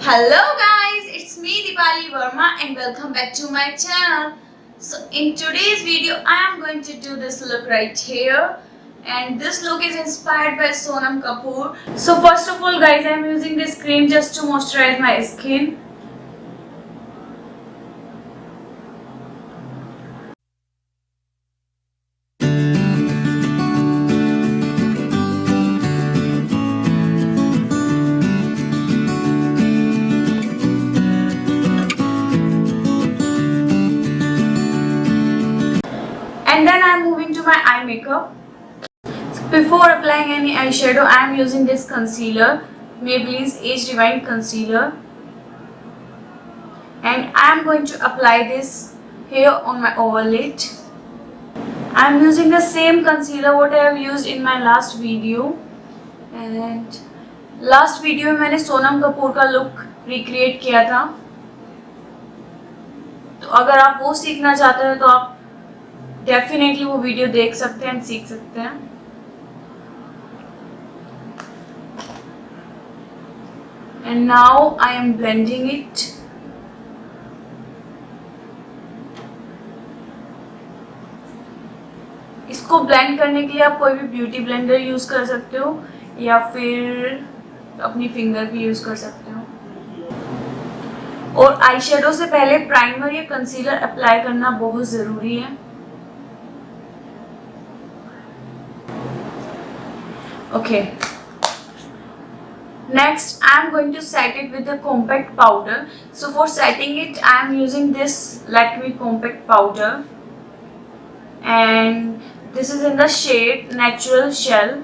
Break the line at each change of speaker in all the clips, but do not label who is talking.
Hello guys, it's me Deepali Verma and welcome back to my channel. So in today's video I am going to do this look right here, and this look is inspired by Sonam Kapoor. So first of all guys, I am using this cream just to moisturize my skin. And then I am moving to my eye makeup. So before applying any eyeshadow, I am using this concealer, Maybelline's Age Rewind Concealer. And I am going to apply this here on my eyelid. I am using the same concealer what I have used in my last video. And last video में मैंने सोनम कपूर का look recreate किया था. तो अगर आप वो सीखना चाहते हैं तो आप डेफिनेटली वो वीडियो देख सकते हैं, सीख सकते हैं. And now I am blending it. इसको ब्लेंड करने के लिए आप कोई भी ब्यूटी ब्लेंडर यूज कर सकते हो या फिर अपनी फिंगर भी यूज कर सकते हो. और आई शेडो से पहले प्राइमर या कंसीलर अप्लाई करना बहुत ज़रूरी है. Okay, next I am going to set it with the compact powder. So for setting it I am using this Lakme compact powder, and this is in the shade Natural Shell.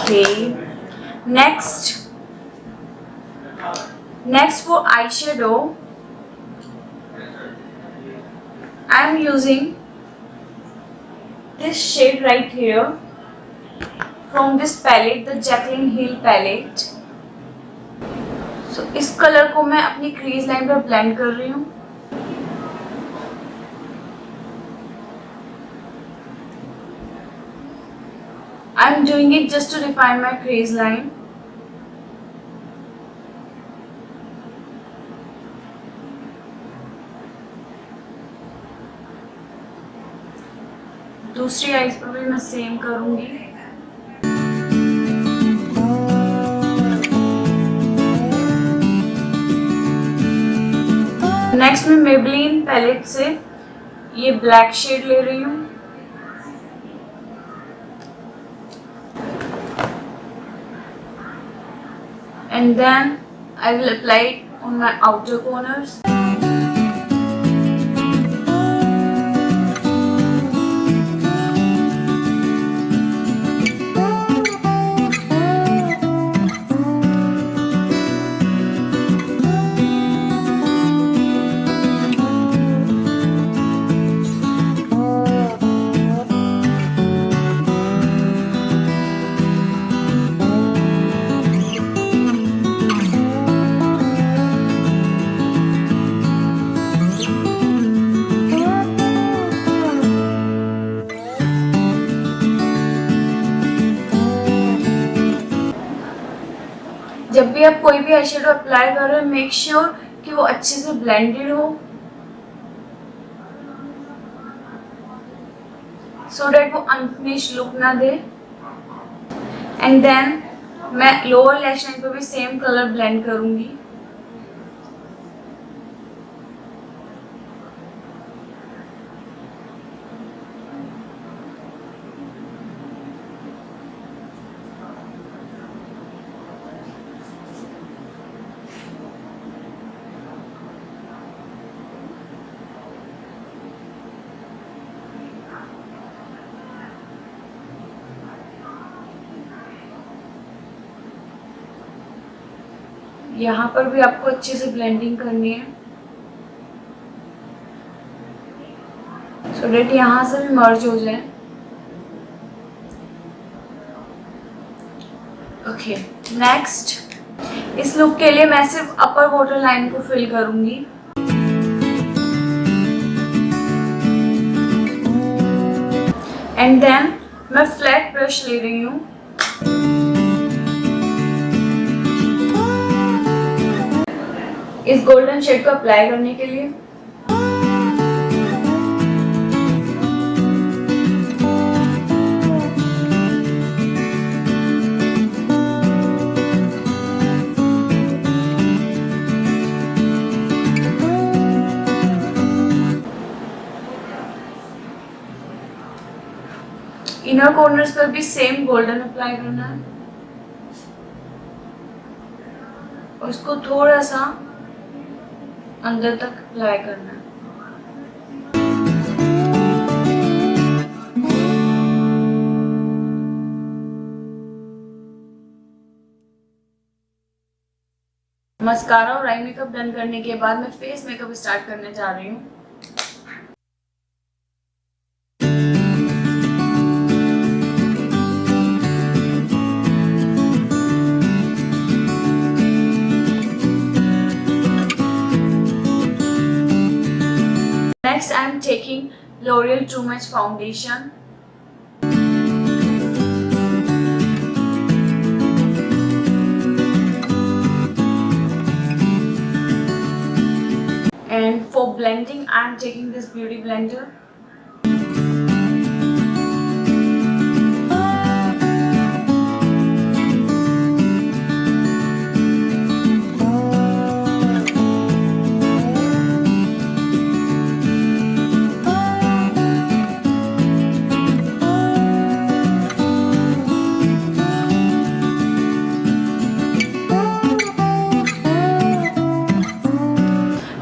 Okay. Next for eyeshadow, I am using this shade right here from this palette, the Jacqueline Hill palette. So इस colour को मैं अपनी crease line पर blend कर रही हूँ. I am doing it just to define my crease line. दूसरी eyes पर भी मैं सेम करूंगी. नेक्स्ट मैं Maybelline पैलेट से ये ब्लैक शेड ले रही हूँ. And then I will apply it on my outer corners. जब भी आप कोई भी आईशैडो अप्लाई कर रहे हो, मेक श्योर कि वो अच्छे से ब्लेंडेड हो. सो डैट वो अनफिनिश लुक ना दे। एंड देन मैं लोअर लैश लाइन पर भी सेम कलर ब्लेंड करूंगी। यहाँ पर भी आपको अच्छे से ब्लेंडिंग करनी है सो डेट यहाँ से भी मर्ज हो जाए। ओके नेक्स्ट, इस लुक के लिए मैं सिर्फ अपर वाटर लाइन को फिल करूंगी। एंड देन मैं फ्लैट ब्रश ले रही हूँ। इस गोल्डन शेड को अप्लाई करने के लिए इनर कॉर्नर्स पर भी सेम गोल्डन अप्लाई करना है और इसको थोड़ा सा अंदर तक अप्लाई करना है। मस्कारा और आई मेकअप डन करने के बाद मैं फेस मेकअप स्टार्ट करने जा रही हूँ। Next, I am taking L'Oreal Too Much foundation. And for blending, I am taking this beauty blender.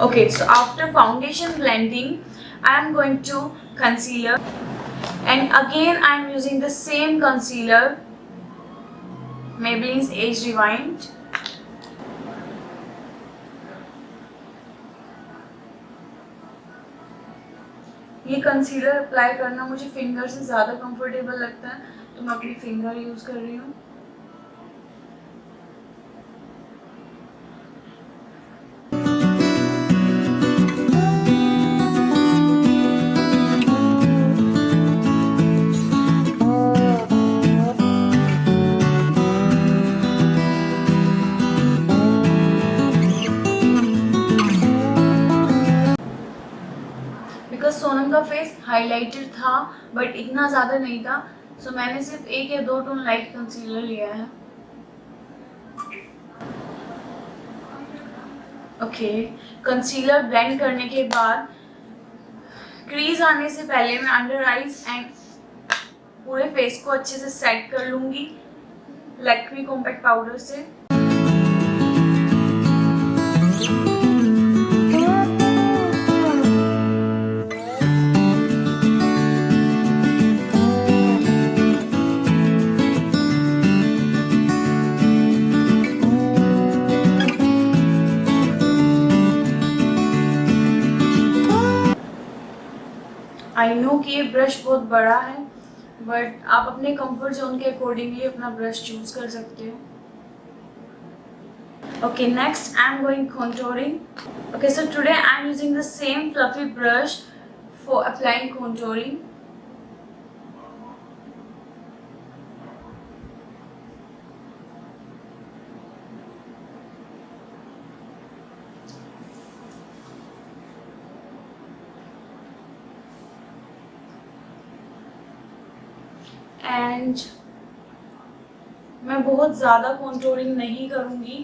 Okay, so after foundation blending, I am going to concealer, and again I am using the same concealer, Maybelline's Age Rewind. ये concealer apply करना मुझे finger से ज़्यादा comfortable लगता है, तो मैं अपनी फिंगर यूज़ कर रही हूँ। सोनम का फेस हाइलाइटेड था बट इतना ज़्यादा नहीं था, सो मैंने सिर्फ 1 या 2 टोन लाइट कंसीलर लिया है। ओके, कंसीलर ब्लेंड करने के बाद क्रीज आने से पहले मैं अंडर आईज एंड पूरे फेस को अच्छे से सेट कर लूँगी लैक्मे कॉम्पैक्ट पाउडर से। आई नो कि ये ब्रश बहुत बड़ा है, बट आप अपने कंफर्ट जोन के अकॉर्डिंगली अपना ब्रश चूज कर सकते हो। Okay, next I am going contouring. Okay, so today I am using the same fluffy brush for applying contouring. And मैं बहुत ज़्यादा कॉन्टोरिंग नहीं करूँगी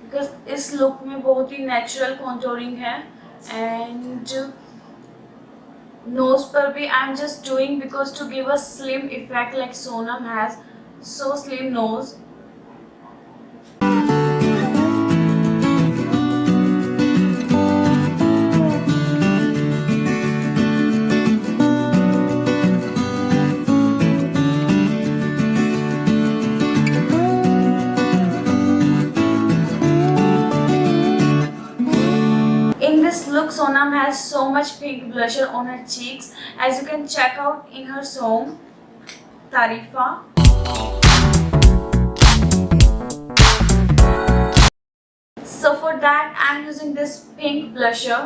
बिकॉज इस लुक में बहुत ही नेचुरल कॉन्टोरिंग है. एंड नोज पर भी I am just doing because to give a slim effect like Sonam has so slim nose. In this look, Sonam has so much pink blusher on her cheeks, as you can check out in her song Tareefa. So for that, I am using this pink blusher.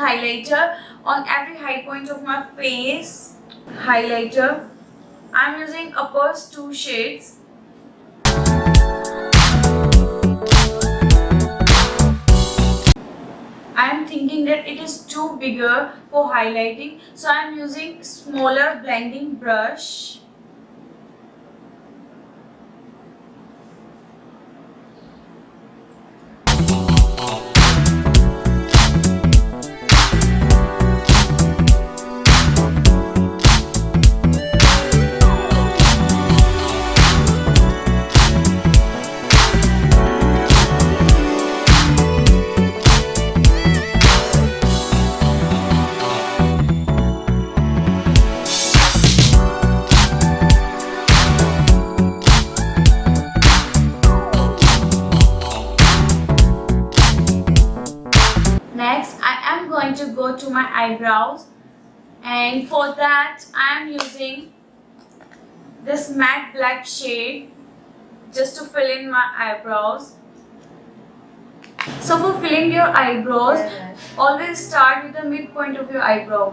Highlighter on every high point of my face. Highlighter. I'm using uppers 2 shades. I am thinking that it is too bigger for highlighting, so I am using smaller blending brush. Next, I am going to go to my eyebrows, and for that I am using this matte black shade just to fill in my eyebrows. So for filling your eyebrows, always start with the midpoint of your eyebrow.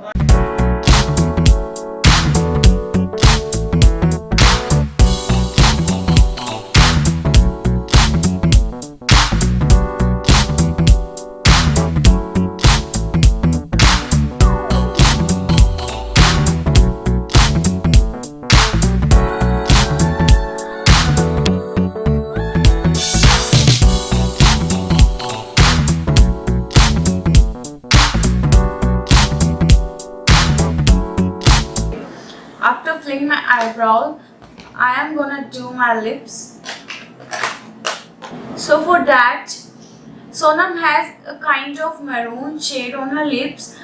After filling my eyebrow, I am gonna do my lips. So for that, Sonam has a kind of maroon shade on her lips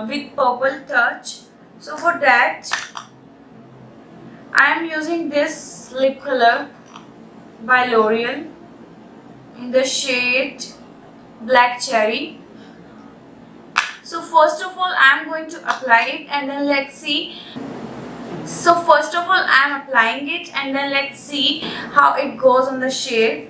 with purple touch. So for that, I am using this lip color by L'Oreal in the shade Black Cherry. So first of all, I am going to apply it and then let's see. So first of all, I am applying it and then let's see how it goes on the shade.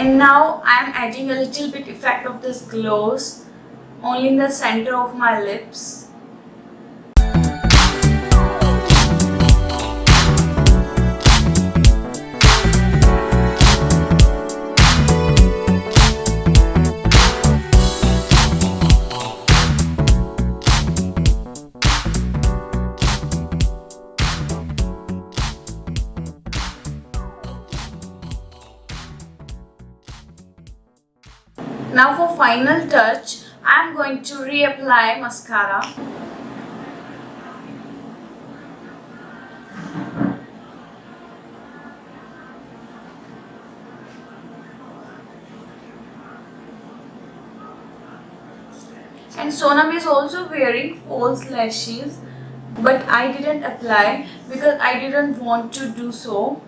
And now I am adding a little bit effect of this gloss only in the center of my lips. Now for final touch, I am going to reapply mascara. And Sonam is also wearing false lashes, but I didn't apply because I didn't want to do so.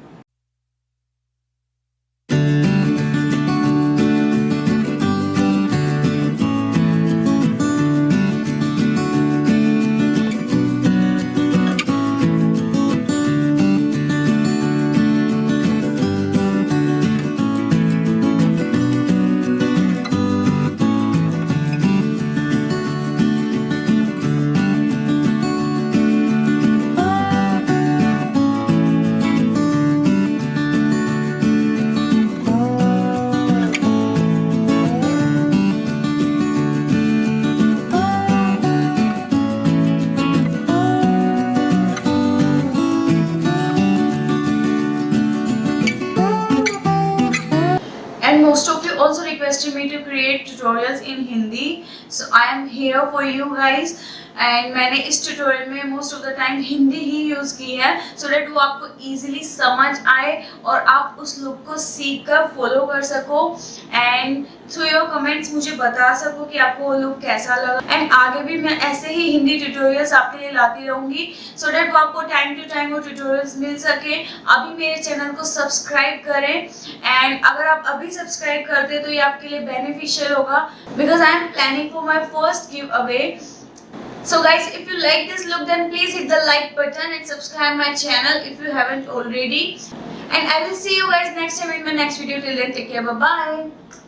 And most of you also requested me to create tutorials in Hindi, so I am here for you guys. And मैंने इस tutorial में most of the time Hindi he use की है सो date वो आपको easily समझ आए और आप उस लुक को सीख कर फॉलो कर सको एंड थ्रू योर कमेंट्स मुझे बता सको कि आपको वो लुक कैसा लगा। एंड आगे भी मैं ऐसे ही हिंदी ट्यूटोरियल्स आपके लिए लाती रहूँगी सो डेट वो आपको टाइम टू टाइम वो ट्यूटोरियल्स मिल सके। अभी मेरे चैनल को सब्सक्राइब करें एंड अगर आप अभी सब्सक्राइब करते तो ये आपके लिए बेनिफिशियल होगा because I am planning for my first give away. So guys, if you like this look then please hit the like button and subscribe my channel if you haven't already. And I will see you guys next time in my next video. Till then, take care. Bye bye.